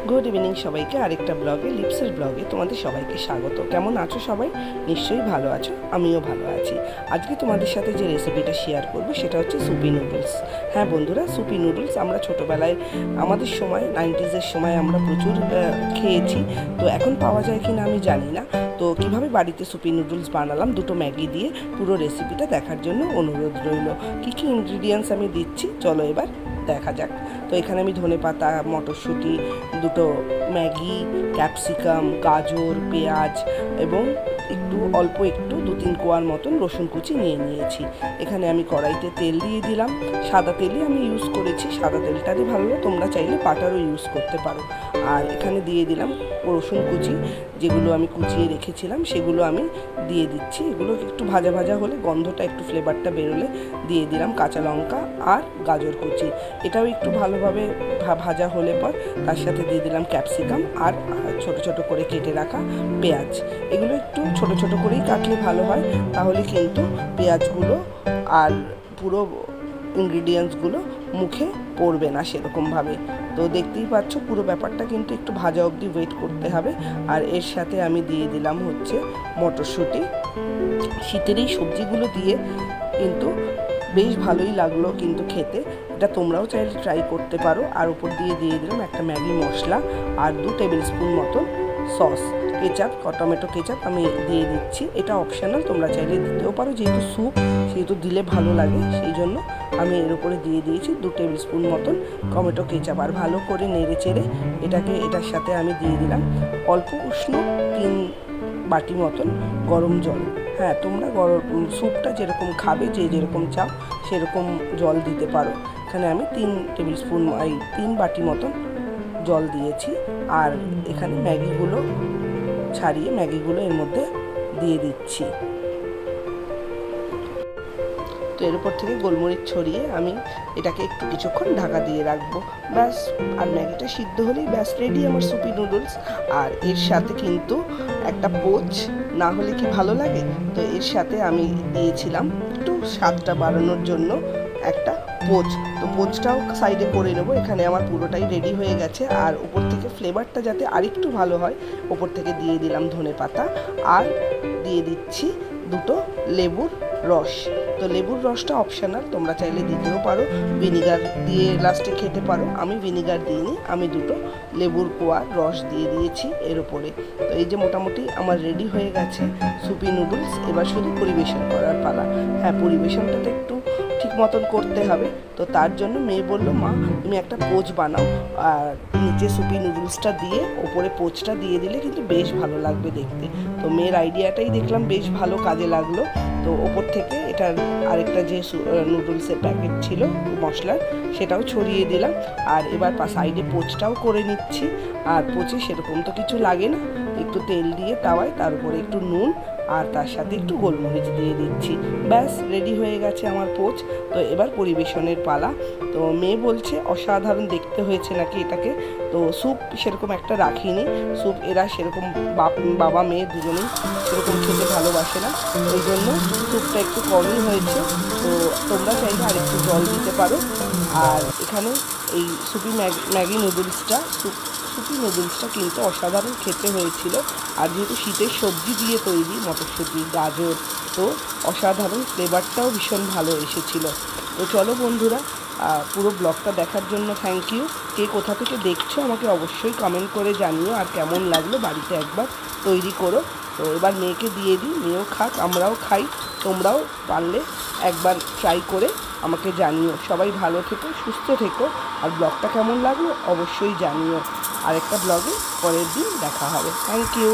Good evening সবাইকে আরেকটা ব্লগে লিপসের ব্লগে তোমাদের সবাইকে স্বাগত। কেমন আছো সবাই? নিশ্চয়ই ভালো আছো, আমিও ভালো আছি। আজকে তোমাদের সাথে যে রেসিপিটা শেয়ার করবো সেটা হচ্ছে সুপি নুডলস। হ্যাঁ বন্ধুরা, সুপি নুডলস আমরা ছোটোবেলায় আমাদের সময় 90s সময় আমরা প্রচুর খেয়েছি। তো এখন পাওয়া যায় কি না আমি জানি না। তো কিভাবে বাড়িতে সুপি নুডলস বানালাম দুটো ম্যাগি দিয়ে, পুরো রেসিপিটা দেখার জন্য অনুরোধ রইল। কী কী ইনগ্রিডিয়েন্টস আমি দিচ্ছি চলো এবার দেখা যাক। তো এখানে আমি ধনেপাতা, মটরশুঁটি, দুটো ম্যাগি, ক্যাপসিকাম, গাজর, পেঁয়াজ এবং অল্প একটু 2-3 কোয়ার মতন রসুন কুচি নিয়ে নিয়েছি। এখানে আমি কড়াইতে তেল দিয়ে দিলাম। সাদা তেলই আমি ইউজ করেছি, সাদা তেলটারই ভালো, তোমরা চাইলে বাটারও ইউজ করতে পারো। আর এখানে দিয়ে দিলাম রসুন কুচি, যেগুলো আমি কুচিয়ে রেখেছিলাম সেগুলো আমি দিয়ে দিচ্ছি। এগুলো একটু ভাজা ভাজা হলে, গন্ধটা একটু ফ্লেভারটা বেরোলে দিয়ে দিলাম কাঁচা লঙ্কা আর গাজর কুচি। এটাও একটু ভালোভাবে ভাজা হলে পর তার সাথে দিয়ে দিলাম ক্যাপসিকাম আর ছোট ছোট করে কেটে রাখা পেঁয়াজ। এগুলো একটু ছোট ছোট করেই কাটলে ভালো হয়, তাহলে কিন্তু পেঁয়াজগুলো আর পুরো ইনগ্রিডিয়েন্টসগুলো মুখে পড়বে না সেরকমভাবে। তো দেখতেই পাচ্ছ পুরো ব্যাপারটা কিন্তু একটু ভাজা অবধি ওয়েট করতে হবে। আর এর সাথে আমি দিয়ে দিলাম হচ্ছে মটরশুঁটি। শীতের এই সবজিগুলো দিয়ে কিন্তু বেশ ভালোই লাগলো কিন্তু খেতে। এটা তোমরাও চাইলে ট্রাই করতে পারো। আর উপর দিয়ে দিলাম একটা ম্যাগি মশলা আর 2 টেবিল স্পুন মতন সস, কেচাপ, টমেটো কেচাপ আমি দিয়ে দিচ্ছি। এটা অপশনাল, তোমরা চাইলে দিতেও পারো, যেহেতু স্যুপ সেহেতু দিলে ভালো লাগে, সেই জন্য আমি এর উপরে দিয়ে দিয়েছি 2 টেবিল স্পুন মতন টমেটো কেচাপ। আর ভালো করে নেড়ে চেড়ে এটার সাথে আমি দিয়ে দিলাম অল্প উষ্ণ 3 বাটি মতন গরম জল। হ্যাঁ, তোমরা স্যুপটা যেরকম খাবে, যে যেরকম চাও সেরকম জল দিতে পারো। এখানে আমি 3 টেবিল স্পুন 3 বাটি মতন জল দিয়েছি। আর এখানে ম্যাগিগুলো ছাড়িয়ে ম্যাগিগুলো এর মধ্যে দিয়ে দিচ্ছি। তো এর উপর থেকে গোলমরিচ ছড়িয়ে আমি এটাকে একটু কিছুক্ষণ ঢাকা দিয়ে রাখবো, ব্যাস। আর ম্যাগিটা সিদ্ধ হলেই ব্যাস রেডি আমার সুপি নুডলস। আর এর সাথে কিন্তু একটা পোচ না হলে কি ভালো লাগে, তো এর সাথে আমি দিয়েছিলাম একটু স্বাদটা বাড়ানোর জন্য একটা পোচ। তো পোচটাও সাইডে করে নেবো। এখানে আমার পুরোটাই রেডি হয়ে গেছে। আর উপর থেকে ফ্লেভারটা যাতে আরেকটু ভালো হয়, উপর থেকে দিয়ে দিলাম ধনেপাতা আর দিয়ে দিচ্ছি 2টো লেবুর রস। তো লেবুর রসটা অপশনাল, তোমরা চাইলে দিতেও পারো, ভিনিগার দিয়ে লাস্টে খেতে পারো। আমি ভিনিগার দিইনি, আমি 2টো লেবুর কোয়ার রস দিয়ে দিয়েছি এর উপরে। তো এই যে মোটামুটি আমার রেডি হয়ে গেছে সুপি নুডলস। এবার শুধু পরিবেশন করার পালা। হ্যাঁ, পরিবেশনটা তো একটু ঠিক মতন করতে হবে। তো তার জন্য মেয়ে বললো, মা তুমি একটা পোচ বানাও, আর নিচে সুপি নুডলসটা দিয়ে ওপরে পোচটা দিয়ে দিলে কিন্তু বেশ ভালো লাগবে দেখতে। তো মেয়ের আইডিয়াটাই দেখলাম বেশ ভালো কাজে লাগলো। তো ওপর থেকে এটার আরেকটা যে নুডলসের প্যাকেট ছিল মশলার, সেটাও ছড়িয়ে দিলাম। আর এবার সাইডে পোচটাও করে নিচ্ছি। আর পোচে সেরকম তো কিছু লাগে না, একটু তেল দিয়ে তাওয়ায়, তার উপরে একটু নুন আর তার সাথে একটু গোলমরিচ দিয়ে দিচ্ছি, ব্যাস রেডি হয়ে গেছে আমার পোচ। তো এবার পরিবেশনের পালা। তো মেয়ে বলছে অসাধারণ দেখতে হয়েছে নাকি এটাকে। তো স্যুপ সেরকম একটা রাখিনি, স্যুপ এরা সেরকম বাবা মেয়ে দুজনেই সেরকম খেতে ভালোবাসে না, ওই জন্য স্যুপটা একটু কমই হয়েছে। তো তোমরা চাইলে আরেকটু জল দিতে পারো। আর এখানে এই সুপি ম্যাগি নুডলসটা সুপি নুডলসটা কিন্তু অসাধারণ খেতে হয়েছিল। আর যেহেতু শীতের সবজি দিয়ে তৈরি, মটরশুঁটি, গাজর, তো অসাধারণ ফ্লেভারটাও ভীষণ ভালো এসেছিল। তো চলো বন্ধুরা, পুরো ব্লগটা দেখার জন্য থ্যাংক ইউ। কে কোথা থেকে দেখছো আমাকে অবশ্যই কমেন্ট করে জানিও, আর কেমন লাগলো বাড়িতে একবার তৈরি করো। তো এবার মেয়েকে দিয়ে দিই, মেয়েও খাক, আমরাও খাই। তোমরাও পারলে একবার ট্রাই করে আমাকে জানিও। সবাই ভালো থেকো, সুস্থ থেকো। আর ব্লগটা কেমন লাগলো অবশ্যই জানিও। আরেকটা ব্লগে পরের দিন দেখা হবে। Thank you.